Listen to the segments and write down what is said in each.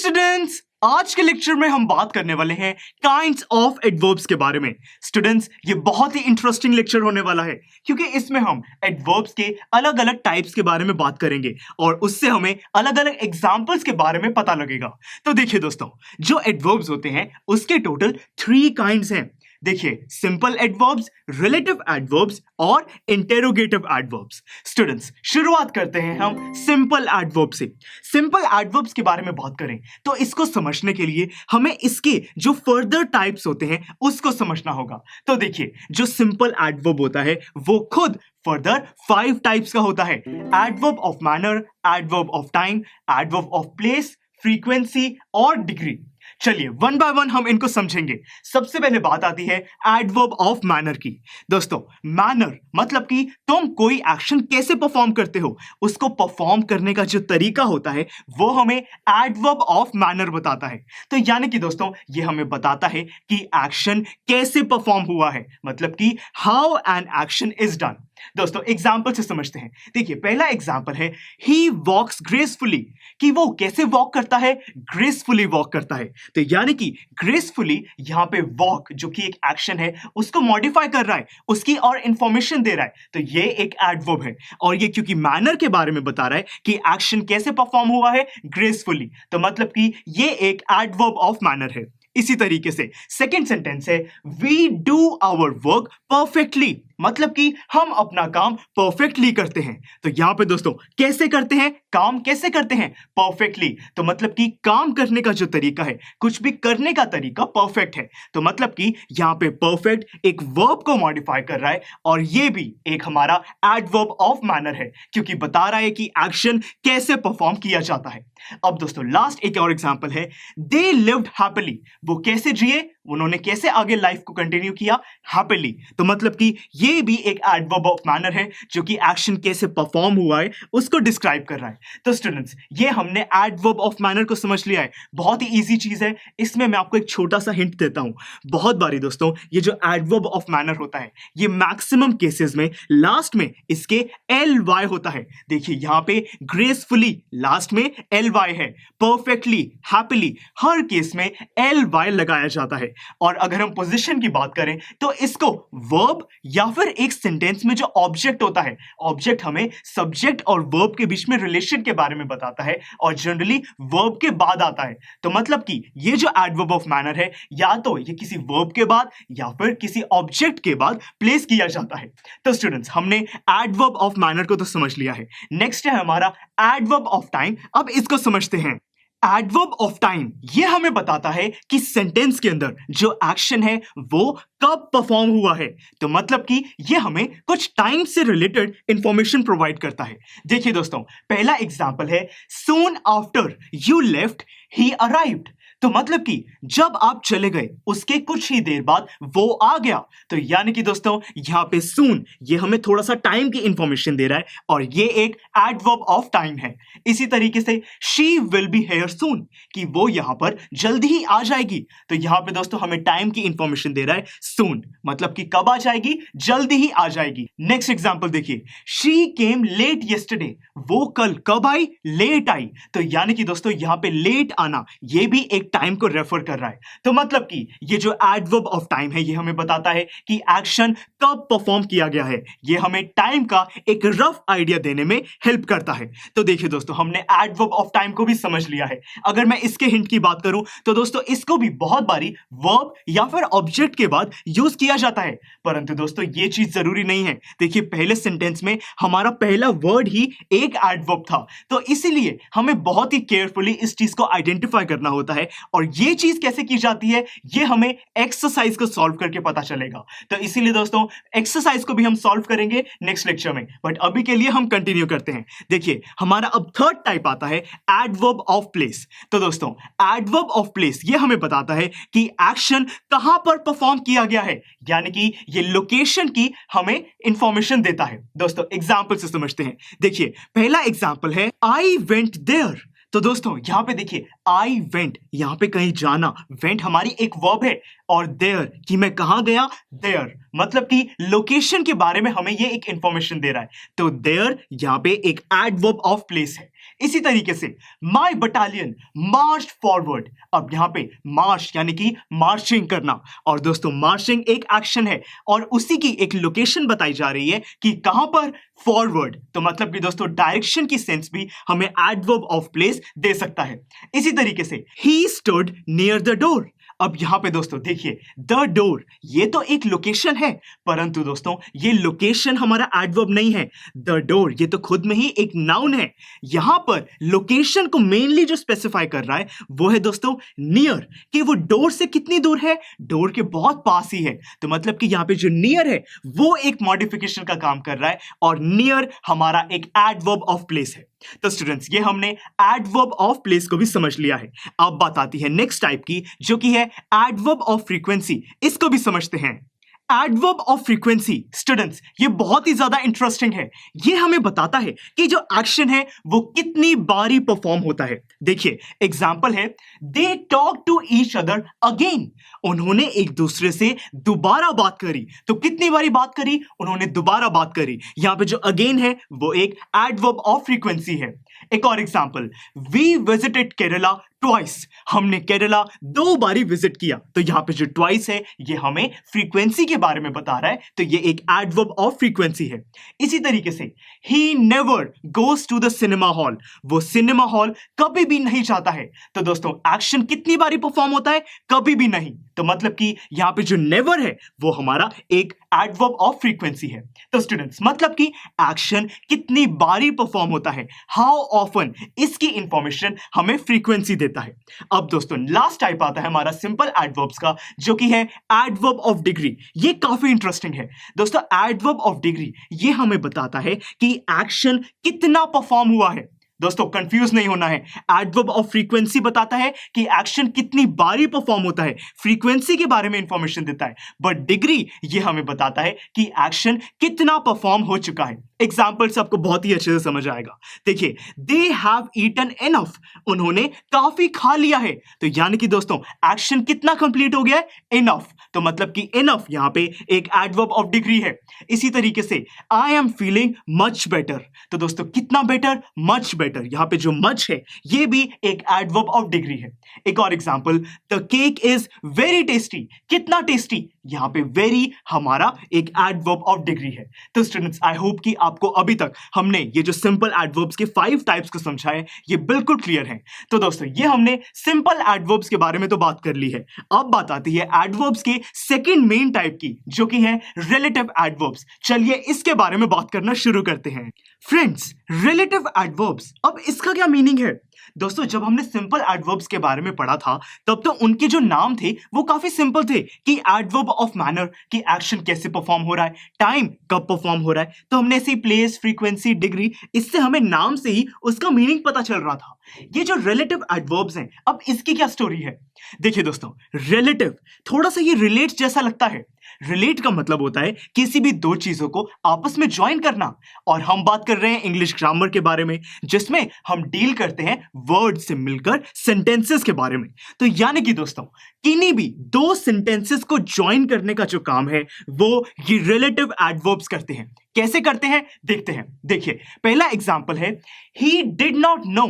Students, आज के lecture में हम बात करने वाले हैं काइंड्स ऑफ एडवर्ब्स के बारे में। स्टूडेंट्स, ये बहुत ही इंटरेस्टिंग लेक्चर होने वाला है क्योंकि इसमें हम एडवर्ब्स के अलग अलग टाइप्स के बारे में बात करेंगे और उससे हमें अलग अलग एग्जांपल्स के बारे में पता लगेगा। तो देखिए दोस्तों, जो एडवर्ब्स होते हैं उसके टोटल 3 काइंड्स हैं। देखिए, सिंपल एडवर्ब्स, रिलेटिव एडवर्ब्स और इंटेरोगेटिव एडवर्ब्स। स्टूडेंट्स, शुरुआत करते हैं हम सिंपल एडवर्ब से। सिंपल एडवर्ब्स के बारे में बात करें तो इसको समझने के लिए हमें इसके जो फर्दर टाइप्स होते हैं उसको समझना होगा। तो देखिए, जो सिंपल एडवर्ब होता है वो खुद फर्दर 5 टाइप्स का होता है। Adverb of manner, adverb of time, adverb of place, frequency और डिग्री। चलिए वन बाय वन हम इनको समझेंगे। सबसे पहले बात आती है एडवर्ब ऑफ मैनर की। दोस्तों, मैनर मतलब कि तुम कोई एक्शन कैसे परफॉर्म करते हो, उसको परफॉर्म करने का जो तरीका होता है वो हमें एडवर्ब ऑफ मैनर बताता है। तो यानी कि दोस्तों, ये हमें बताता है कि एक्शन कैसे परफॉर्म हुआ है, मतलब कि how an action is done. दोस्तों, एग्जाम्पल से समझते हैं। देखिए, पहला एग्जाम्पल है ही वॉक्स ग्रेसफुली, कि वो कैसे वॉक करता है, ग्रेसफुली वॉक करता है। तो यानी कि ग्रेसफुली यहां पे वॉक जो कि एक एक्शन है उसको मॉडिफाई कर रहा है, उसकी और इंफॉर्मेशन दे रहा है। तो ये एक एडवर्ब है और ये क्योंकि मैनर के बारे में बता रहा है कि एक्शन कैसे परफॉर्म हुआ है, ग्रेसफुली, तो मतलब कि ये एक एडवर्ब ऑफ मैनर है। इसी तरीके से सेकेंड सेंटेंस है we do our work perfectly, मतलब कि हम अपना काम परफेक्टली करते हैं। तो यहां पे दोस्तों, कैसे करते हैं, काम कैसे करते हैं, परफेक्टली। तो मतलब कि काम करने का जो तरीका है, कुछ भी करने का तरीका परफेक्ट है। तो मतलब कि यहां पे परफेक्ट एक वर्ब को मॉडिफाई कर रहा है और ये भी एक हमारा एडवर्ब ऑफ मैनर है क्योंकि बता रहा है कि एक्शन कैसे परफॉर्म किया जाता है। अब दोस्तों, लास्ट एक और एग्जांपल है दे लिव्ड हैप्पीली, वो कैसे जिए, उन्होंने कैसे आगे लाइफ को कंटिन्यू किया, हैप्पीली। तो मतलब कि ये भी एक एडवर्ब ऑफ मैनर है जो कि एक्शन कैसे परफॉर्म हुआ है उसको डिस्क्राइब कर रहा है। तो स्टूडेंट्स, ये हमने एडवर्ब ऑफ मैनर को समझ लिया है। बहुत ही इजी चीज है। इसमें मैं आपको एक छोटा सा हिंट देता हूं। बहुत बारी दोस्तों, ये जो एडवर्ब ऑफ मैनर होता है ये मैक्सिमम केसेस में लास्ट में इसके एल वाई होता है। देखिए, यहां पे ग्रेसफुली लास्ट में एल वाई है, परफेक्टली, हैप्पीली हर केस में एल वाई लगाया जाता है। और अगर हम पोजीशन की बात करें तो इसको वर्ब या फिर एक सेंटेंस में जो ऑब्जेक्ट होता है, ऑब्जेक्ट हमें सब्जेक्ट और वर्ब के बीच में रिलेशन के बारे में बताता है और जनरली वर्ब के बाद आता है। तो मतलब कि ये जो एडवर्ब ऑफ मैनर है, या तो ये किसी वर्ब के बाद या फिर किसी ऑब्जेक्ट के बाद प्लेस किया जाता है। तो स्टूडेंट्स, हमने एडवर्ब ऑफ मैनर को तो समझ लिया है। नेक्स्ट है हमारा एडवर्ब ऑफ टाइम। अब इसको समझते हैं। एडवर्ब ऑफ टाइम ये हमें बताता है कि सेंटेंस के अंदर जो एक्शन है वो कब परफॉर्म हुआ है। तो मतलब कि ये हमें कुछ टाइम से रिलेटेड इंफॉर्मेशन प्रोवाइड करता है। देखिए दोस्तों, पहला एग्जांपल है soon after you left he arrived. तो मतलब कि जब आप चले गए उसके कुछ ही देर बाद वो आ गया। तो यानी कि दोस्तों, यहां पे सून ये हमें थोड़ा सा टाइम की इंफॉर्मेशन दे रहा है और ये एक एडवर्ब ऑफ टाइम है। इसी तरीके से शी विल बी हियर सून, कि वो यहां पर जल्दी ही आ जाएगी। तो यहां पे दोस्तों हमें टाइम की इंफॉर्मेशन दे रहा है सून, मतलब कि कब आ जाएगी, जल्दी ही आ जाएगी। नेक्स्ट एग्जांपल देखिए, शी केम लेट यस्टरडे, वो कल कब आई, लेट आई। तो यानी कि दोस्तों, यहां पे लेट आना ये भी एक टाइम को रेफर कर रहा है। तो मतलब कि ये जो एडवर्ब ऑफ टाइम है ये हमें बताता है कि एक्शन कब परफॉर्म किया गया है। ये हमें टाइम का एक रफ आइडिया देने में हेल्प करता है। तो देखिए दोस्तों, हमने एडवर्ब ऑफ टाइम को भी समझ लिया है। अगर मैं इसके हिंट की बात करूं तो दोस्तों, इसको भी बहुत बारी वर्ब या फिर ऑब्जेक्ट के बाद यूज किया जाता है। परंतु दोस्तों, ये चीज जरूरी नहीं है। देखिए, पहले सेंटेंस में हमारा पहला वर्ड ही एक एडवर्ब था, तो इसीलिए हमें बहुत ही केयरफुली इस चीज को आइडेंटिफाई करना होता है। और ये चीज कैसे की जाती है ये हमें एक्सरसाइज को सॉल्व करके पता चलेगा। तो इसीलिए दोस्तों, एक्सरसाइज को भी हम सॉल्व करेंगे नेक्स्ट लेक्चर में, बट अभी के लिए हम कंटिन्यू करते हैं। देखिए, हमारा अब थर्ड टाइप आता है एडवर्ब ऑफ प्लेस। तो दोस्तों, एडवर्ब ऑफ प्लेस ये हमें बताता है कि एक्शन कहां पर परफॉर्म किया गया है, यानी कि ये लोकेशन की हमें इंफॉर्मेशन देता है। दोस्तों, एग्जांपल से समझते हैं। देखिए, पहला एग्जांपल है आई वेंट देयर। तो दोस्तों, यहां पे देखिए आई वेंट, यहां पे कहीं जाना, वेंट हमारी एक वर्ब है। और देयर कि मैं कहां गया, देयर मतलब कि लोकेशन के बारे में हमें ये एक इंफॉर्मेशन दे रहा है, तो देयर यहां पे एक एडवर्ब ऑफ प्लेस है। इसी तरीके से माय बटालियन मार्च फॉरवर्ड, अब यहां पे मार्च यानी कि मार्चिंग करना, और दोस्तों मार्चिंग एक एक्शन है और उसी की एक लोकेशन बताई जा रही है कि कहां पर, फॉरवर्ड, तो मतलब कि दोस्तों डायरेक्शन की सेंस भी हमें एडवर्ब ऑफ प्लेस दे सकता है। इसी तरीके से he stood near the door, अब यहां पे दोस्तों देखिए द डोर ये तो एक लोकेशन है, परंतु दोस्तों ये लोकेशन हमारा एडवर्ब नहीं है। द डोर ये तो खुद में ही एक नाउन है। यहां पर लोकेशन को मेनली जो स्पेसिफाई कर रहा है वो है दोस्तों नियर, कि वो डोर से कितनी दूर है, डोर के बहुत पास ही है, तो मतलब कि यहां पे जो नियर है वो एक मॉडिफिकेशन का काम कर रहा है और नियर हमारा एक एडवर्ब ऑफ प्लेस है। तो स्टूडेंट्स ये हमने एडवर्ब ऑफ प्लेस को भी समझ लिया है। अब बात आती है नेक्स्ट टाइप की, जो कि है एडवर्ब ऑफ फ्रीक्वेंसी। इसको भी समझते हैं। एडवर्ब ऑफ फ्रीक्वेंसी स्टूडेंट्स ये बहुत ही ज्यादा इंटरेस्टिंग है। ये हमें बताता है कि जो एक्शन है वो कितनी बारी परफॉर्म होता है। देखिए एग्जांपल है, they talk to each other again, उन्होंने एक दूसरे से दोबारा बात करी, तो कितनी बारी बात करी, उन्होंने दोबारा बात करी। यहां पे जो अगेन है वो एक एडवर्ब ऑफ फ्रीक्वेंसी है। एक और example, we visited Kerala twice, हमने केरला 2 बारी विजिट किया, तो यहां पे जो ट्वाइस है ये हमें फ्रीक्वेंसी के बारे में बता रहा है, तो ये एक एडवर्ब ऑफ फ्रीक्वेंसी है। इसी तरीके से he never goes to the cinema hall, वो सिनेमा हॉल कभी भी नहीं जाता है, तो दोस्तों एक्शन कितनी बारी परफॉर्म होता है, कभी भी नहीं, तो मतलब कि यहां पे जो नेवर है वो हमारा एक एडवर्ब ऑफ फ्रीक्वेंसी है। तो स्टूडेंट्स मतलब कि एक्शन कितनी बारी परफॉर्म होता है, हाउ ऑफन, इसकी इंफॉर्मेशन हमें फ्रीक्वेंसी देता है। अब दोस्तों लास्ट टाइप आता है हमारा सिंपल एडवर्ब्स का, जो कि है एडवर्ब ऑफ डिग्री। ये काफी इंटरेस्टिंग है दोस्तों। एडवर्ब ऑफ डिग्री ये हमें बताता है कि एक्शन कितना परफॉर्म हुआ है। दोस्तों कंफ्यूज नहीं होना है, एडवर्ब ऑफ फ्रीक्वेंसी बताता है कि एक्शन कितनी बारी परफॉर्म होता है, फ्रीक्वेंसी के बारे में इंफॉर्मेशन देता है, बट डिग्री ये हमें बताता है कि एक्शन कितना परफॉर्म हो चुका है। एग्जाम्पल से आपको बहुत ही अच्छे से समझ आएगा। देखिए दे हैव ईटन एनफ, उन्होंने काफी खा लिया है, तो यानी कि दोस्तों एक्शन कितना कंप्लीट हो गया है, इनफ, तो मतलब कि इनफ यहां पे एक एडवर्ब ऑफ डिग्री है। इसी तरीके से I am feeling much better, तो दोस्तों कितना बेटर, मच बेटर, यहां पे जो मच है ये भी एक एडवर्ब ऑफ डिग्री है। एक और example, the cake is very tasty, कितना टेस्टी, यहां पे वेरी हमारा एक एडवर्ब ऑफ डिग्री है। तो स्टूडेंट्स आई होप कि आपको अभी तक हमने ये जो सिंपल एडवर्ब्स के 5 टाइप्स को समझा है ये बिल्कुल क्लियर है। तो दोस्तों ये हमने सिंपल एडवर्ब्स के बारे में तो बात कर ली है। अब बात आती है एडवर्ब्स के सेकंड मेन टाइप की, जो कि है रिलेटिव एडवर्ब्स। चलिए इसके बारे में बात करना शुरू करते हैं। फ्रेंड्स रिलेटिव एडवर्ब्स, अब इसका क्या मीनिंग है? दोस्तों जब हमने सिंपल एडवर्ब्स के बारे में पढ़ा था तब तो उनके जो नाम थे वो काफी सिंपल थे, कि एडवर्ब ऑफ मैनर, कि एक्शन कैसे परफॉर्म हो रहा है, टाइम कब परफॉर्म हो रहा है, तो हमने ऐसे प्लेस, फ्रीक्वेंसी, डिग्री, इससे हमें नाम से ही उसका मीनिंग पता चल रहा था। ये जो रिलेटिव एडवर्ब्स हैं, अब इसकी क्या स्टोरी है? देखिए दोस्तों रिलेटिव थोड़ा सा ये रिलेट जैसा लगता है। रिलेट का मतलब होता है किसी भी 2 चीजों को आपस में ज्वाइन करना, और हम बात कर रहे हैं इंग्लिश ग्रामर के बारे में, जिसमें हम डील करते हैं वर्ड से मिलकर सेंटेंसेस के बारे में। तो यानी कि दोस्तों किन्हीं भी 2 सेंटेंसेस को ज्वाइन करने का जो काम है वो ये रिलेटिव एडवर्ब्स करते हैं। कैसे करते हैं देखते हैं। देखिए पहला एग्जांपल है, he did not know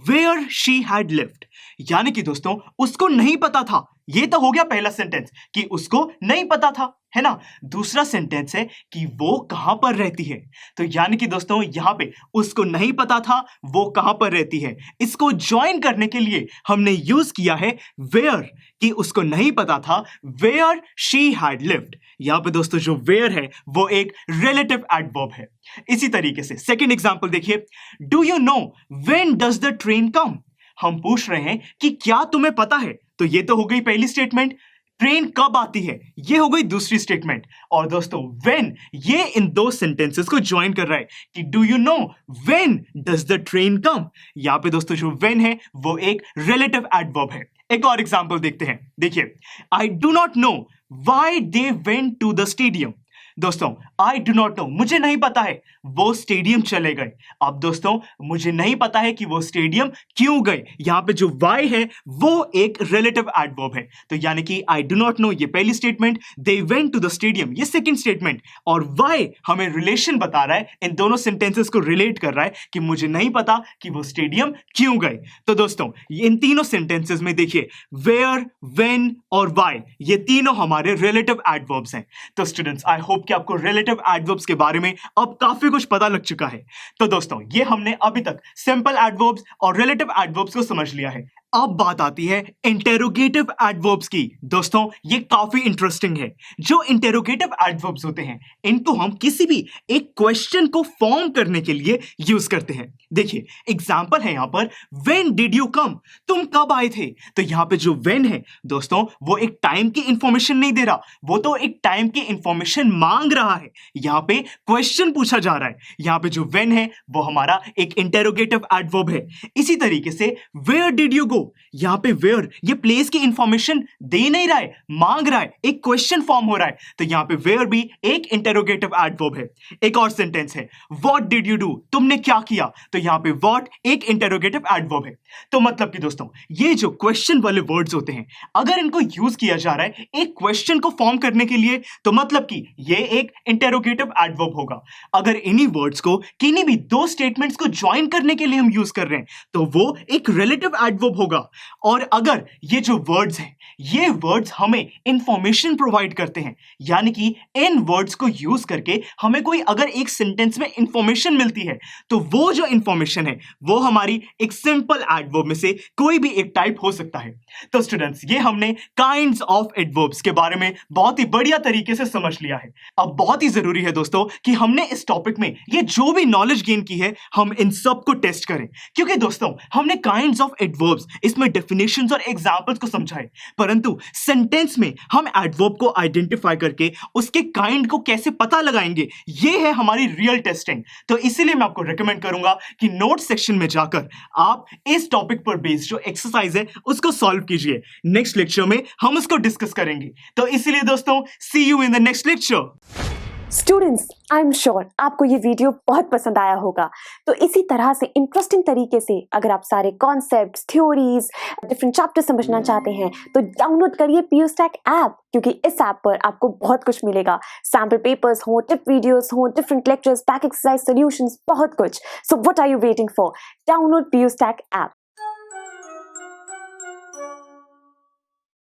where she had lived, यानी कि दोस्तों उसको नहीं पता था। ये तो हो गया पहला सेंटेंस कि उसको नहीं पता था, है ना। दूसरा सेंटेंस है कि वो कहां पर रहती है, तो यानी कि दोस्तों यहां पे उसको नहीं पता था वो कहां पर रहती है। इसको ज्वाइन करने के लिए हमने यूज किया है वेयर, कि उसको नहीं पता था वेयर शी हैड लिव्ड। यहां पे दोस्तों जो वेयर है वो एक रिलेटिव एडवर्ब है। इसी तरीके से सेकंड एग्जांपल देखिए, do you know when does the train कम, हम पूछ रहे हैं कि क्या तुम्हें पता है, तो ये तो हो गई पहली स्टेटमेंट, ट्रेन कब आती है ये हो गई दूसरी स्टेटमेंट, और दोस्तों व्हेन ये इन 2 सेंटेंसेस को ज्वाइन कर रहा है कि do you know when does the train कम। यहां पे दोस्तों जो व्हेन है वो एक रिलेटिव एडवर्ब है। एक और एग्जांपल देखते हैं। देखिए I do not know why they went to the stadium, दोस्तों आई डू नॉट नो, मुझे नहीं पता है वो स्टेडियम चले गए। अब दोस्तों मुझे नहीं पता है कि वो स्टेडियम क्यों गए। यहां पे जो वाई है वो एक रिलेटिव एडवर्ब है, तो यानी कि आई डू नॉट नो ये पहली statement, they went to the stadium ये सेकंड स्टेटमेंट, और वाई हमें रिलेशन बता रहा है, इन दोनों सेंटेंसेस को रिलेट कर रहा है कि मुझे नहीं पता कि वो स्टेडियम क्यों गए। तो दोस्तों इन तीनों सेंटेंसेस में देखिए वेयर, व्हेन और व्हाई ये तीनों हमारे रिलेटिव एडवर्ब्स हैं। तो स्टूडेंट्स आई होप कि आपको रिलेटिव एडवर्ब्स के बारे में अब काफी कुछ पता लग चुका है। तो दोस्तों ये हमने अभी तक सिंपल एडवर्ब्स और रिलेटिव एडवर्ब्स को समझ लिया है। अब बात आती है इंटेरोगेटिव एडवर्ब्स की। दोस्तों ये काफी इंटरेस्टिंग है। जो इंटेरोगेटिव एडवर्ब्स होते हैं इनको हम किसी भी एक क्वेश्चन को फॉर्म करने के लिए यूज करते हैं। देखिए एग्जांपल है यहां पर, व्हेन डिड यू कम, तुम कब आए थे। तो यहां पे जो व्हेन है दोस्तों वो एक टाइम की इंफॉर्मेशन नहीं दे रहा, वो तो एक टाइम की इंफॉर्मेशन मांग रहा है। यहां पे क्वेश्चन पूछा जा रहा है। यहां पे जो व्हेन है वो हमारा एक इंटेरोगेटिव एडवर्ब है। इसी तरीके से वेयर डिड यू गो, यहां पे वेयर ये प्लेस की इंफॉर्मेशन दे नहीं रहा है, मांग रहा है, एक क्वेश्चन फॉर्म हो रहा है, तो यहां पे वेयर भी एक इंटेरोगेटिव एडवर्ब है। एक और सेंटेंस है, व्हाट डिड यू डू, तुमने क्या किया, तो यहां पे व्हाट एक इंटेरोगेटिव एडवर्ब है। तो मतलब कि दोस्तों ये जो क्वेश्चन वाले वर्ड्स होते हैं अगर इनको यूज किया जा रहा है एक क्वेश्चन को फॉर्म करने के लिए तो मतलब कि ये एक इंटेरोगेटिव एडवर्ब होगा। अगर इन्हीं वर्ड्स को किन्हीं भी दो स्टेटमेंट्स को ज्वाइन करने के लिए हम यूज कर रहे हैं तो वो एक रिलेटिव एडवर्ब होगा। और अगर ये जो वर्ड्स हैं ये वर्ड्स हमें इंफॉर्मेशन प्रोवाइड करते हैं, यानी कि इन वर्ड्स को यूज करके हमें कोई अगर एक सेंटेंस में इंफॉर्मेशन मिलती है तो वो जो इंफॉर्मेशन है वो हमारी एक सिंपल एडवर्ब में से कोई भी एक टाइप हो सकता है। तो स्टूडेंट्स ये हमने काइंड्स ऑफ एडवर्ब्स के बारे में बहुत ही बढ़िया तरीके से समझ लिया है। अब बहुत ही जरूरी है दोस्तों कि हमने इस टॉपिक में ये जो भी नॉलेज गेन की है हम इन सब को टेस्ट करें, क्योंकि दोस्तों हमने काइंड्स ऑफ एडवर्ब्स इसमें डेफिनेशंस और एग्जांपल्स को समझाए, परंतु सेंटेंस में हम एडवर्ब को आइडेंटिफाई करके उसके काइंड को कैसे पता लगाएंगे ये है हमारी रियल टेस्टिंग। तो इसीलिए मैं आपको रिकमेंड करूंगा कि नोट सेक्शन में जाकर आप इस टॉपिक पर बेस्ड जो एक्सरसाइज है उसको सॉल्व कीजिए। नेक्स्ट लेक्चर में हम उसको डिस्कस करेंगे। तो इसीलिए दोस्तों see you in the next lecture. Students I am sure आपको ये वीडियो बहुत पसंद आया होगा। तो इसी तरह से इंटरेस्टिंग तरीके से अगर आप सारे कॉन्सेप्ट्स, थ्योरीज, डिफरेंट चैप्टर समझना चाहते हैं तो डाउनलोड करिए PUSTAC ऐप, क्योंकि इस ऐप पर आपको बहुत कुछ मिलेगा। सैम्पल पेपर्स हो, टिप वीडियोस हो, different lectures, back exercise solutions, बहुत कुछ। So what are you waiting for? Download PUSTAC app.